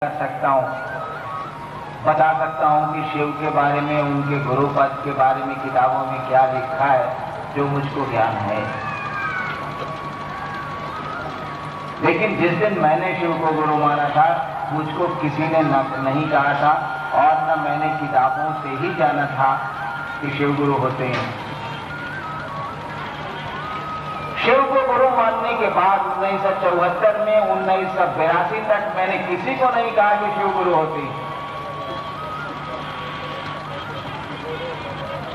कर सकता हूँ, बता सकता हूँ कि शिव के बारे में, उनके गुरु पद के बारे में किताबों में क्या लिखा है जो मुझको ज्ञान है। लेकिन जिस दिन मैंने शिव को गुरु माना था, मुझको किसी ने नहीं कहा था और न मैंने किताबों से ही जाना था कि शिव गुरु होते हैं। शिव को गुरु मानने के बाद 1974 में 1982 तक मैंने किसी को नहीं कहा कि शिव गुरु होते हैं।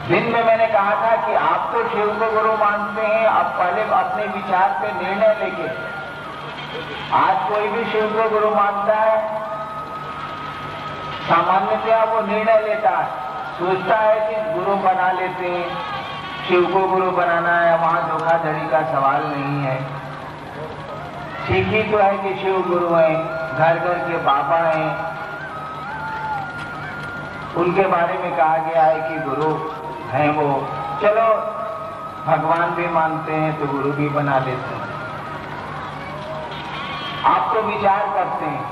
दिन में मैंने कहा था कि आप तो शिव को गुरु मानते हैं, अब पहले अपने विचार पे निर्णय लेके। आज कोई भी शिव को गुरु मानता है, सामान्यतया वो निर्णय लेता है, सोचता है कि गुरु बना लेते हैं, शिव को गुरु बनाना है, वहां धोखाधड़ी का सवाल नहीं है। ठीक ही तो है कि शिव गुरु हैं, घर घर के बाबा हैं, उनके बारे में कहा गया है कि गुरु हैं वो। चलो भगवान भी मानते हैं तो गुरु भी बना लेते हैं। आप तो विचार करते हैं।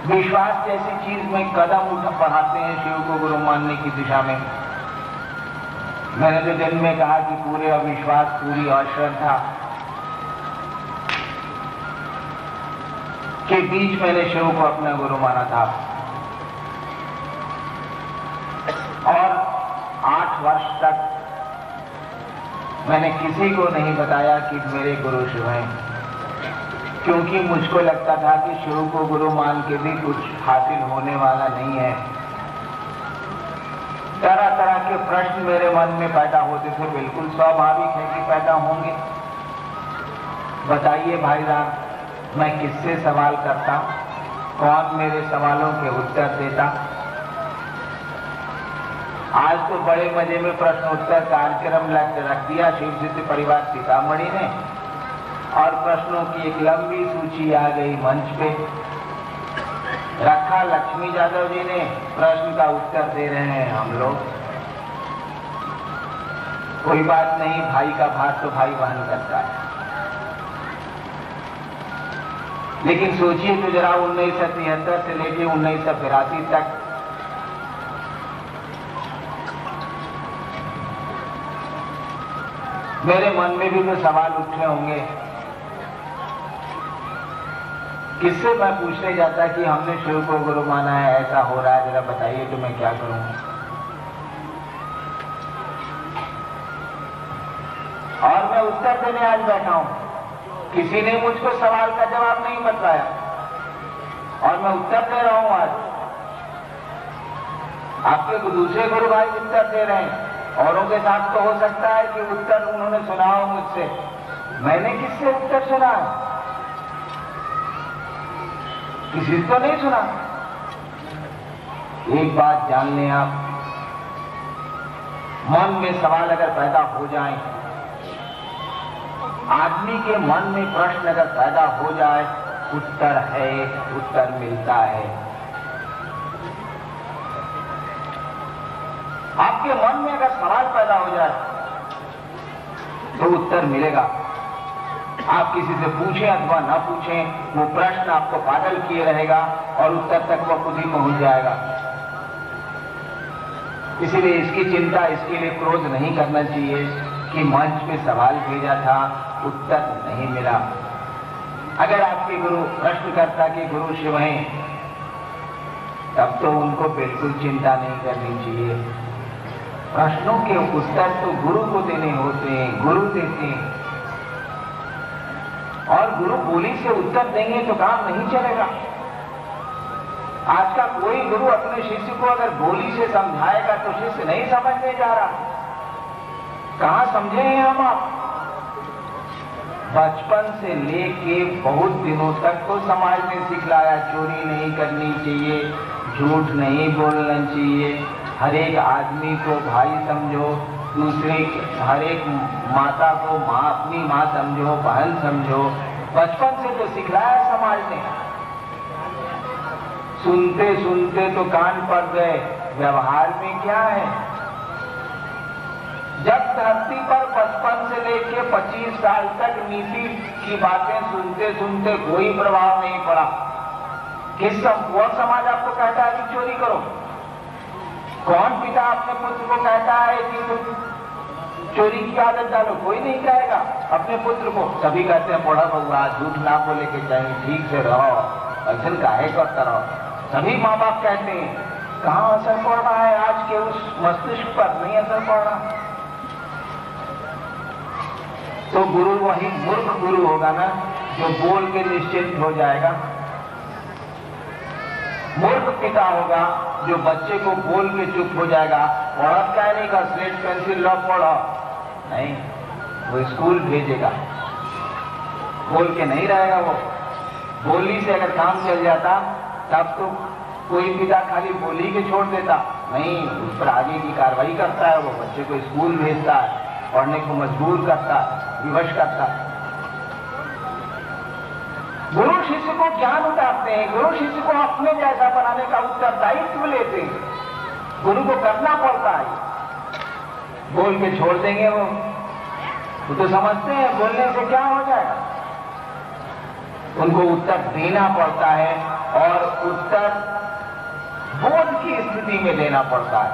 विश्वास जैसी चीज में कदम बढ़ाते हैं शिव को गुरु मानने की दिशा में। मैंने तो दिन में कहा कि पूरे अविश्वास, पूरी अश्रद्धा के बीच मैंने शिव को अपना गुरु माना था और 8 वर्ष तक मैंने किसी को नहीं बताया कि मेरे गुरु शिव हैं, क्योंकि मुझको लगता था कि शिव को गुरु मान के भी कुछ हासिल होने वाला नहीं है। तरह तरह के प्रश्न मेरे मन में पैदा होते थे, बिल्कुल स्वाभाविक है कि पैदा होंगे। बताइए भाई साहब, मैं किससे सवाल करता, कौन मेरे सवालों के उत्तर देता? आज तो बड़े मजे में प्रश्न उत्तर कार्यक्रम रख दिया शिव सिद्ध परिवार सीतामढ़ी ने, और प्रश्नों की एक लंबी सूची आ गई मंच पे। रखा लक्ष्मी यादव जी ने, प्रश्न का उत्तर दे रहे हैं हम लोग। कोई बात नहीं, भाई का भार तो भाई वहन करता है। लेकिन सोचिए तो जरा, 1973 से लेकर 1982 तक मेरे मन में भी तो सवाल उठे होंगे। किससे मैं पूछने जाता कि हमने शिव को गुरु माना है, ऐसा हो रहा है, जरा बताइए तो मैं क्या करूं। और मैं उत्तर देने आज बैठा हूं। किसी ने मुझको सवाल का जवाब नहीं बताया और मैं उत्तर दे रहा हूं आज। आपके दूसरे गुरु भाई उत्तर दे रहे हैं, औरों के साथ तो हो सकता है कि उत्तर उन्होंने सुना हो मुझसे। मैंने किससे उत्तर सुना है? किसी को नहीं सुना। एक बात जान लें आप, मन में सवाल अगर पैदा हो जाए, आदमी के मन में प्रश्न अगर पैदा हो जाए, उत्तर है, उत्तर मिलता है। आपके मन में अगर सवाल पैदा हो जाए तो उत्तर मिलेगा। आप किसी से पूछें अथवा ना पूछें, वो प्रश्न आपको पागल किए रहेगा और उत्तर तक वो खुद ही पहुंच जाएगा। इसीलिए इसकी चिंता, इसके लिए क्रोध नहीं करना चाहिए कि मंच पे सवाल भेजा था, उत्तर नहीं मिला। अगर आपके गुरु प्रश्नकर्ता के गुरु शिव हैं, तब तो उनको बिल्कुल चिंता नहीं करनी चाहिए। प्रश्नों के उत्तर तो गुरु को देने होते हैं, गुरु देते हैं। और गुरु बोली से उत्तर देंगे तो काम नहीं चलेगा। आज का कोई गुरु अपने शिष्य को अगर बोली से समझाएगा तो शिष्य नहीं समझने जा रहा। कहां समझे हैं हम आप? बचपन से लेके बहुत दिनों तक तो समाज ने सिखलाया, चोरी नहीं करनी चाहिए, झूठ नहीं बोलना चाहिए, हर एक आदमी को भाई समझो, हर एक माता को माँ, अपनी माँ समझो, बहन समझो। बचपन से तो सिखलाया समाज ने। सुनते सुनते तो कान पड़ गए, व्यवहार में क्या है? जब धरती पर 55 से लेकर 25 साल तक नीति की बातें सुनते सुनते कोई प्रभाव नहीं पड़ा, कौन समाज आपको कहता है कि चोरी करो? कौन पिता अपने पुत्र को कहता है कि तुम चोरी की आदत डालो? कोई नहीं कहेगा अपने पुत्र को। सभी कहते हैं पढ़ा बउआ, झूठ ना बोले के चाहिए, ठीक से रहो, ऐसा काहे करता रहो। सभी माँ बाप कहते हैं। कहां असर पड़ रहा है आज के उस मस्तिष्क पर? नहीं असर पड़ रहा। तो गुरु वही मूर्ख गुरु होगा ना, जो बोल के निश्चिंत हो जाएगा। मूर्ख पिता होगा जो बच्चे को बोल के चुप हो जाएगा। पढ़त क्या नहीं का, स्लेट पेंसिल लो पढ़ो, नहीं, वो स्कूल भेजेगा। बोल के नहीं रहेगा वो। बोली से अगर काम चल जाता तब तो कोई पिता खाली बोली के छोड़ देता, नहीं, उस पर आगे की कार्रवाई करता है। वो बच्चे को स्कूल भेजता है, पढ़ने को मजबूर करता है, विवश करता है। गुरु शिष्य को ज्ञान उतारते हैं, गुरु शिष्य को अपने जैसा बनाने का उत्तरदायित्व लेते हैं। गुरु को करना पड़ता है। बोल के छोड़ देंगे वो तो समझते हैं बोलने से क्या हो जाएगा। उनको उत्तर देना पड़ता है और उत्तर बोध की स्थिति में देना पड़ता है,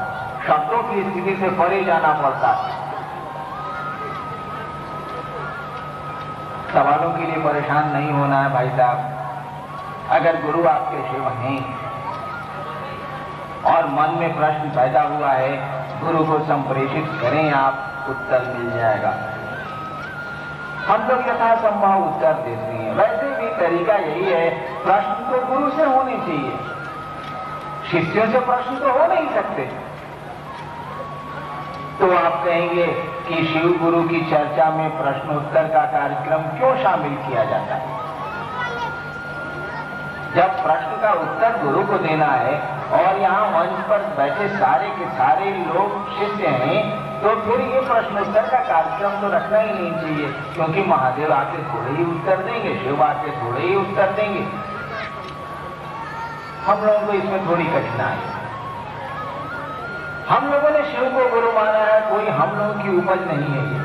शब्दों की स्थिति से परे जाना पड़ता है। सवालों के लिए परेशान नहीं होना है भाई साहब। अगर गुरु आपके शिव हैं और मन में प्रश्न पैदा हुआ है, गुरु को संप्रेषित करें आप, उत्तर मिल जाएगा। हम लोग यथासंभव उत्तर देते हैं। वैसे भी तरीका यही है, प्रश्न तो गुरु से होने चाहिए, शिष्यों से प्रश्न तो हो नहीं सकते। तो आप कहेंगे कि शिव गुरु की चर्चा में प्रश्नोत्तर का कार्यक्रम क्यों शामिल किया जाता है? जब प्रश्न का उत्तर गुरु को देना है और यहाँ मंच पर बैठे सारे के सारे लोग शिष्य हैं, तो फिर ये प्रश्नोत्तर का कार्यक्रम तो रखना ही नहीं चाहिए, क्योंकि महादेव आके थोड़े ही उत्तर देंगे, शिव आके थोड़े ही उत्तर देंगे। हम लोगों को इसमें थोड़ी कठिनाई है। हम लोगों ने शिव को गुरु माना है, कोई हम लोगों की उपज नहीं है ये।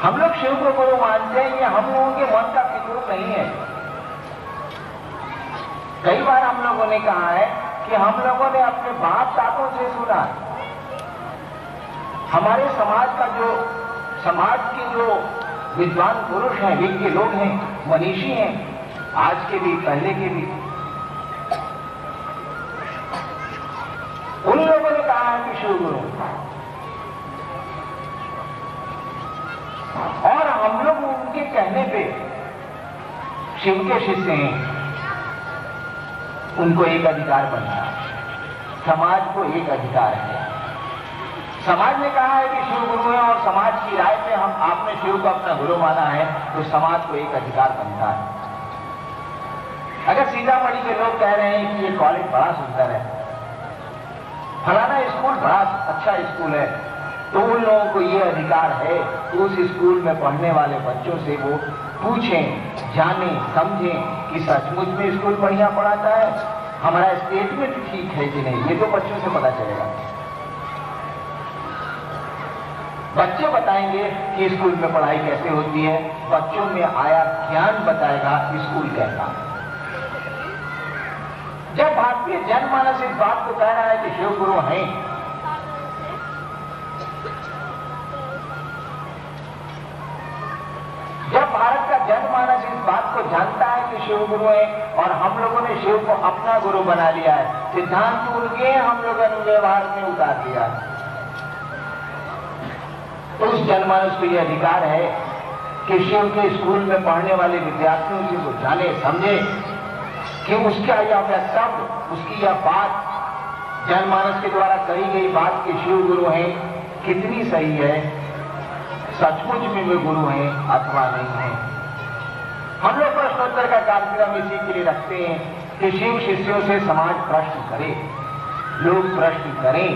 हम लोग शिव को गुरु मानते हैं, ये हम लोगों के मन का फिक्र नहीं है। कई बार हम लोगों ने कहा है कि हम लोगों ने अपने बाप दादों से सुना, हमारे समाज के जो विद्वान पुरुष हैं, विज्ञ लोग हैं, मनीषी हैं, आज के भी पहले के भी, उन लोगों ने कहा है कि शिव गुरु, और हम लोग उनके कहने पे शिव के शिष्य हैं। उनको एक अधिकार बनता है, समाज को एक अधिकार है। समाज ने कहा है कि शिव गुरु है और समाज की राय पे आपने शिव को अपना गुरु माना है, तो समाज को एक अधिकार बनता है। अगर सीतामढ़ी के लोग कह रहे हैं कि ये कॉलेज बड़ा सुंदर है, फलाना स्कूल बड़ा अच्छा स्कूल है, तो उन लोगों को ये अधिकार है कि उस स्कूल में पढ़ने वाले बच्चों से वो पूछें, जानें, समझें कि सचमुच में स्कूल बढ़िया पढ़ाता है, हमारा स्टेटमेंट ठीक है कि नहीं, ये तो बच्चों से पता चलेगा। बच्चे बताएंगे कि स्कूल में पढ़ाई कैसे होती है, बच्चों में आया ज्ञान बताएगा स्कूल कैसा। जब भारतीय जनमानस इस बात को कह रहा है कि शिव गुरु हैं, जब भारत का जनमानस इस बात को जानता है कि शिव गुरु है और हम लोगों ने शिव को अपना गुरु बना लिया है, सिद्धांत उनके हम लोगों ने व्यवहार में उतार दिया है, तो उस जनमानस को यह अधिकार है कि शिव के स्कूल में पढ़ने वाले विद्यार्थियों से वो जाने, समझे कि उसका यह वक्तव्य, उसकी यह बात, जनमानस के द्वारा कही गई बात कि शिव गुरु हैं, कितनी सही है, सचमुच में वे गुरु हैं अथवा नहीं है। हम लोग प्रश्नोत्तर का कार्यक्रम इसी के लिए रखते हैं कि शिव शिष्यों से समाज प्रश्न करे, लोग प्रश्न करें,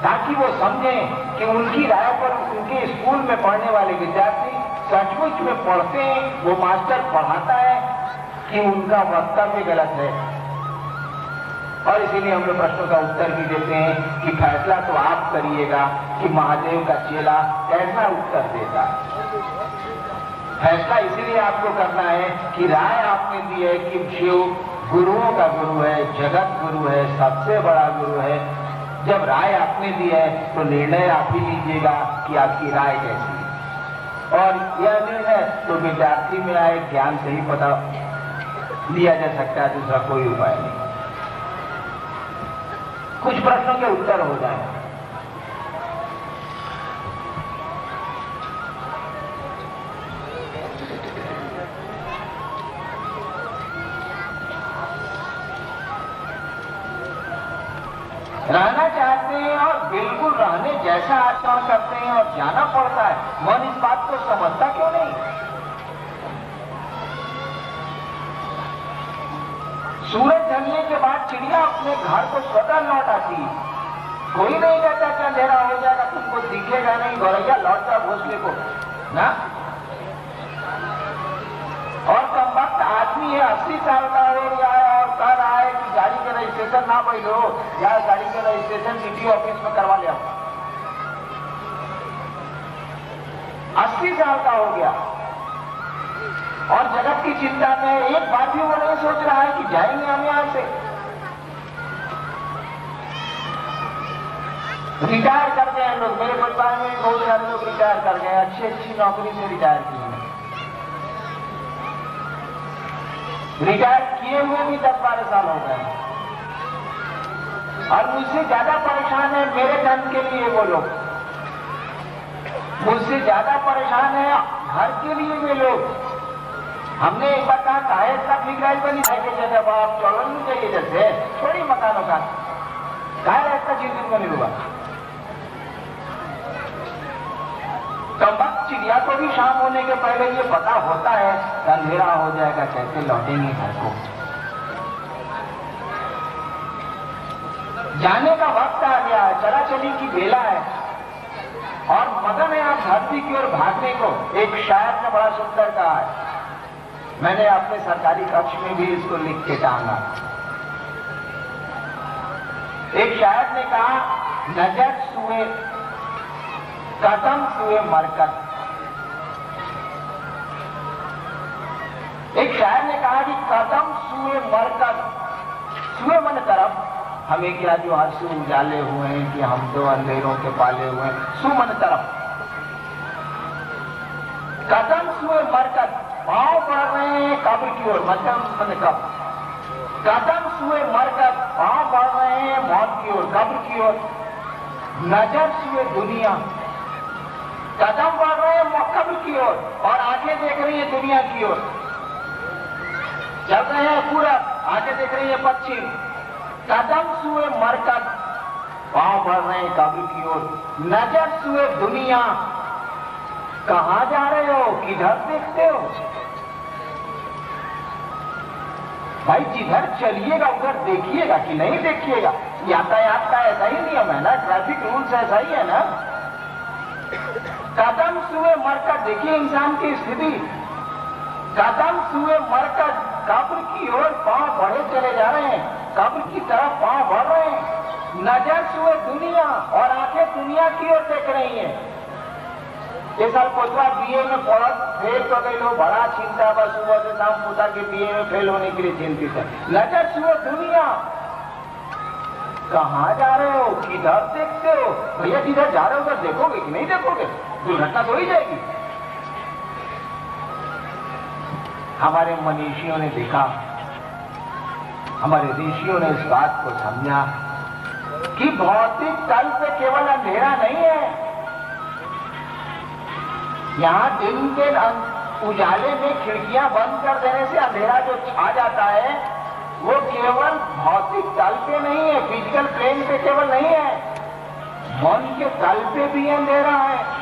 ताकि वो समझें कि उनकी राय पर उनके स्कूल में पढ़ने वाले विद्यार्थी सचमुच में पढ़ते हैं, वो मास्टर पढ़ाता है कि उनका वक्तव्य गलत है। और इसीलिए हम लोग प्रश्नों का उत्तर भी देते हैं कि फैसला तो आप करिएगा कि महादेव का चेला कैसा उत्तर देता है। फैसला इसीलिए आपको करना है कि राय आपने दी है कि शिव गुरुओं का गुरु है, जगत गुरु है, सबसे बड़ा गुरु है। जब राय आपने दी है तो निर्णय आप ही लीजिएगा कि आपकी राय कैसी है। और यह निर्णय तो विद्यार्थी में आए ज्ञान से ही पता लिया जा सकता है, दूसरा कोई उपाय नहीं। कुछ प्रश्नों के उत्तर हो जाए। रहना चाहते हैं और बिल्कुल रहने जैसा आचरण करते हैं और जाना पड़ता है, मन इस बात को समझता क्यों नहीं? सूरज ढलने के बाद चिड़िया अपने घर को स्वतः लौट आती है। कोई नहीं कहता कि अंधेरा हो जाएगा, तुमको दिखेगा नहीं, गौरैया लौट जाओ घोंसले को ना। और कम वक्त आदमी है 80 साल का हो गया है और कह रहा है कि गाड़ी का रजिस्ट्रेशन ना बैठो या गाड़ी का रजिस्ट्रेशन सिटी ऑफिस में करवा लिया। 80 साल का हो गया और जगत की चिंता में एक बात भी वो नहीं सोच रहा है कि जाएंगे हम यहां से। रिटायर कर गए लोग, मेरे परिवार में बहुत सारे लोग रिटायर कर गए, अच्छी अच्छी नौकरी से रिटायर किए। रिटायर किए हुए भी 10-12 साल हो गए और मुझसे ज्यादा परेशान है मेरे धन के लिए वो लोग, मुझसे ज्यादा परेशान है घर के लिए वे लोग। हमने एक बार कहा काहे इतना फिक्राइल बनी के जैसे बाप चलो नहीं चाहिए जैसे थोड़ी मकानों का काहे ऐसा चिंतित बनी हुआ। कम वक्त चिड़िया को भी शाम होने के पहले ये पता होता है कि अंधेरा हो जाएगा, कैसे लौटेंगे घर को। जाने का वक्त आ गया है, चला चली की बेला है और मगन है आप धरती की ओर भागने को। एक शायर ने बड़ा सुंदर कहा है, मैंने अपने सरकारी कक्ष में भी इसको लिख के टांगा। एक शायर ने कहा नजर सुए कदम सुए मरकत। एक शायर ने कहा कि कदम सुए मरकत, सुए मन तरफ हमें क्या जो आंसू उजाले हुए हैं कि हम तो अंधेरों के पाले हुए हैं, सुमन तरफ कदम सुए मरकत, पांव बढ़ रहे हैं कब्र की ओर, मतलब मन कब कदम सुए मरकत, पांव बढ़ रहे हैं मौत की ओर, कब्र की ओर। नजर सुए दुनिया, कदम बढ़ रहे हैं कब्र की ओर और आंखें देख रही है दुनिया की ओर। चल रहे हैं पूरब, आंखें देख रही है पश्चिम। कदम सुए मरकत, पांव बढ़ रहे हैं कब्र की ओर। नजर सुए दुनिया, कहां जा रहे हो, किधर देखते हो? भाई जिधर चलिएगा उधर देखिएगा कि नहीं देखिएगा। यातायात का ऐसा ही नियम है ना, ट्रैफिक रूल्स ऐसा ही है ना। कदम सुए मरकत, देखिए इंसान की स्थिति, कदम सुए मरकत, कब्र की ओर पांव बढ़े चले जा रहे हैं, कब्र की तरफ पांव बढ़ रहे हैं। नजर सुए दुनिया और आंखें दुनिया की ओर देख रही हैं। ये साल पोतवा बीए में पढ़ फेल तो गई लो, बड़ा चिंता बस सुबह से शाम पूछा कि बीए में फेल होने के लिए चिंतित है। नजर सुए दुनिया, कहां जा रहे हो, किधर देखते हो? भैया किधर जा रहे हो उधर देखोगे कि नहीं देखोगे? दुर्घटना तो ही जाएगी। हमारे मनीषियों ने देखा, हमारे ऋषियों ने इस बात को समझा कि भौतिक तल पे केवल अंधेरा नहीं है। यहां दिन के उजाले में खिड़कियां बंद कर देने से अंधेरा जो छा जाता है वो केवल भौतिक तल पे नहीं है, फिजिकल प्लेन पे केवल नहीं है, मन के तल पे भी अंधेरा है।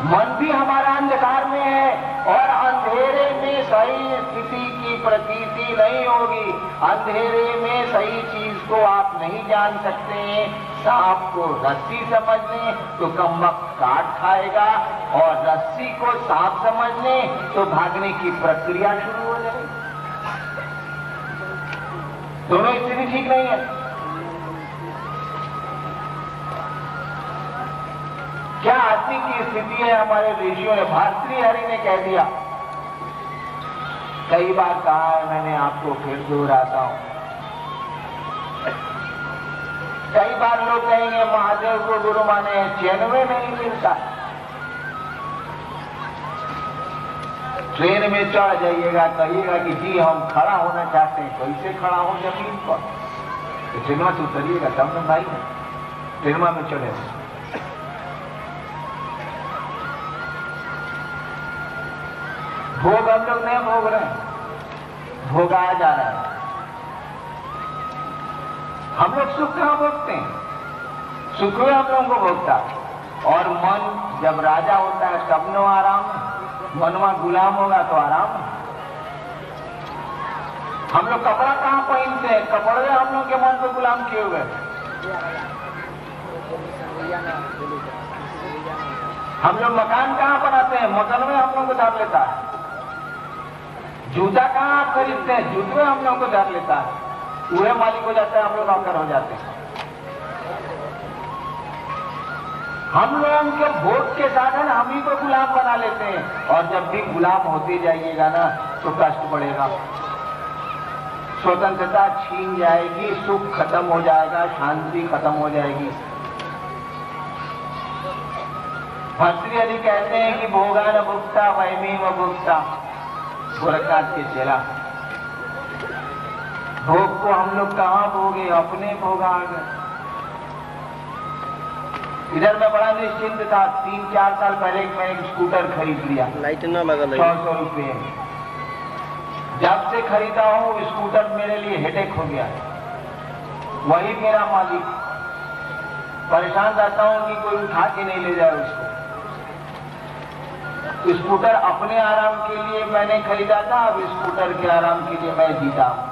मन भी हमारा अंधकार में है और अंधेरे में सही स्थिति की प्रतीति नहीं होगी। अंधेरे में सही चीज को आप नहीं जान सकते हैं। सांप को रस्सी समझ लें तो कमबख्त काट खाएगा और रस्सी को सांप समझ लें तो भागने की प्रक्रिया शुरू हो जाएगी। दोनों स्थिति ठीक नहीं है। क्या आदमी की स्थिति है? हमारे ऋषियों ने, भारतीय हरि ने कह दिया, कई बार कहा है मैंने, आपको फिर दोहराता हूं। कई बार लोग कहेंगे महादेव को गुरु माने, चैन में नहीं मिलता। ट्रेन में चढ़ जाइएगा, कहिएगा कि जी हम खड़ा होना चाहते हैं, कैसे खड़ा हो जमीन पर? तो ट्रेन में उतरिएगा तब न भाई, ट्रेन में चढ़े। भोग हम लोग नहीं भोग रहे हैं, भोगाया जा रहा है। हम लोग सुख कहां भोगते हैं? सुख में हम लोगों को भोगता। और मन जब राजा होता है तब नो आराम है, मनवा गुलाम होगा तो आराम है। हम लोग कपड़ा कहां पहनते हैं? कपड़े हम लोग के मन को गुलाम किए हुए। हम लोग मकान कहां बनाते हैं? मकान में हम लोग को धर लेता है। जूता कहां आप खरीदते हैं? जूते में हम लोग को धर लेता है। वह मालिक हो जाता है, हम लोग नौकर हो जाते हैं। हम लोगों के भोग के साधन हम ही को गुलाम बना लेते हैं। और जब भी गुलाम होते जाइएगा ना तो कष्ट बढ़ेगा, स्वतंत्रता छीन जाएगी, सुख खत्म हो जाएगा, शांति खत्म हो जाएगी। भर्तृहरि हरि कहते हैं कि भोगा न भुगता वैमी व भुगता, गोरखनाथ के चेला। भोग को हम लोग कहां भोगे? अपने भोगा आ गए। इधर मैं बड़ा निश्चिंत था, 3-4 साल पहले मैं एक स्कूटर खरीद लिया, लाइट ना लगा 100 रुपये। जब से खरीदा हूं स्कूटर मेरे लिए हेडेक हो गया। वही मेरा मालिक, परेशान रहता हूं कि कोई उठा के नहीं ले जाए उसको। स्कूटर अपने आराम के लिए मैंने खरीदा था, अब स्कूटर के आराम के लिए मैं जीता हूं।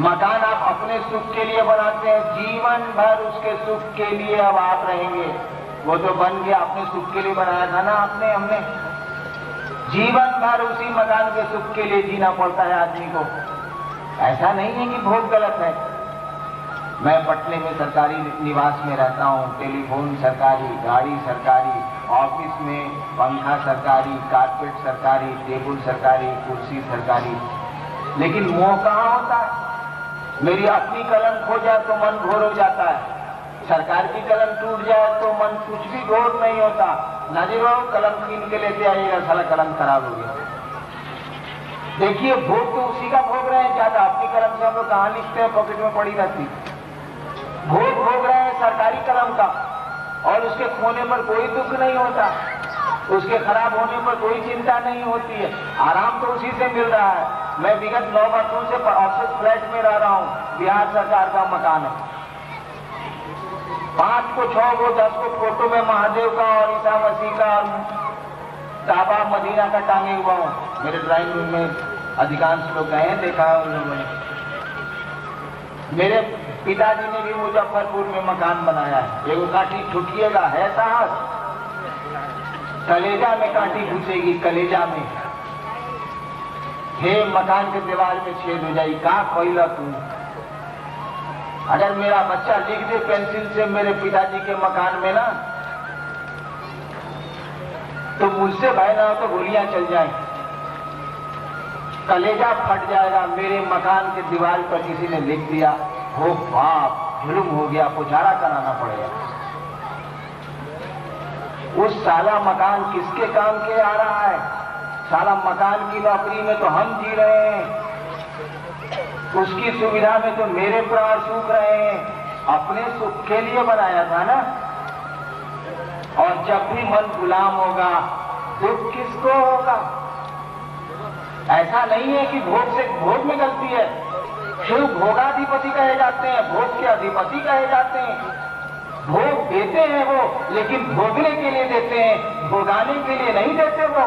मकान आप अपने सुख के लिए बनाते हैं, जीवन भर उसके सुख के लिए अब आप रहेंगे। वो तो बन गया, अपने सुख के लिए बनाया था ना आपने, हमने। जीवन भर उसी मकान के सुख के लिए जीना पड़ता है आदमी को। ऐसा नहीं है कि भोग गलत है। मैं पटने में सरकारी निवास में रहता हूँ, टेलीफोन सरकारी, गाड़ी सरकारी, ऑफिस में पंखा सरकारी, कारपेट सरकारी, टेबल सरकारी, कुर्सी सरकारी। लेकिन मोह कहाँ होता है? मेरी अपनी कलम खो जाए तो मन घोर हो जाता है, सरकार की कलम टूट जाए तो मन कुछ भी घोर नहीं होता। नाजिर बाबू कलम कीन के लेते आइएगा, साला कलम खराब हो गया। देखिए भोग तो उसी का भोग रहे हैं ज्यादा। अपनी कलम से हम लोग कहाँ लिखते हैं, पॉकेट में पड़ी रहती। भोग भोग रहे हैं सरकारी कलम का, और उसके खोने पर कोई दुख नहीं होता, उसके खराब होने पर कोई चिंता नहीं होती है। आराम तो उसी से मिल रहा है। मैं विगत 9 वर्षों से ऑफिस फ्लैट में रह रहा हूँ, बिहार सरकार का मकान है। 5 को 6 को 10 को फोटो में महादेव का और ईसा मसीह का और काबा मदीना का टांगे हुआ हूँ। मेरे ड्राइंग रूम में अधिकांश लोग गए हैं, देखा है उन लोगों ने। मेरे पिताजी ने भी मुजफ्फरपुर में मकान बनाया है। एगो काठी ठुकिएगा है साहस, कलेजा में काठी घुसेगी, कलेजा में। हे मकान के दीवार में छेद हो जाएगी, का कोयला तू। अगर मेरा बच्चा लिख दे पेंसिल से मेरे पिताजी के मकान में ना, तो मुझसे भय ना हो तो गोलियां चल जाए, कलेजा फट जाएगा। मेरे मकान के दीवार पर किसी ने लिख दिया, हो बाप जुल्म हो गया, पुजारा कराना पड़ेगा। उस साला मकान किसके काम के आ रहा है? साला मकान की नौकरी में तो हम जी रहे हैं, उसकी सुविधा में तो मेरे प्राण सूख रहे हैं। अपने सुख के लिए बनाया था ना। और जब भी मन गुलाम होगा दुख किसको होगा? ऐसा नहीं है कि भोग से भोग में गलती है। शिव भोगाधिपति कहे जाते हैं, भोग के अधिपति कहे जाते हैं। भोग देते हैं वो, लेकिन भोगने के लिए देते हैं, भोगाने के लिए नहीं देते वो।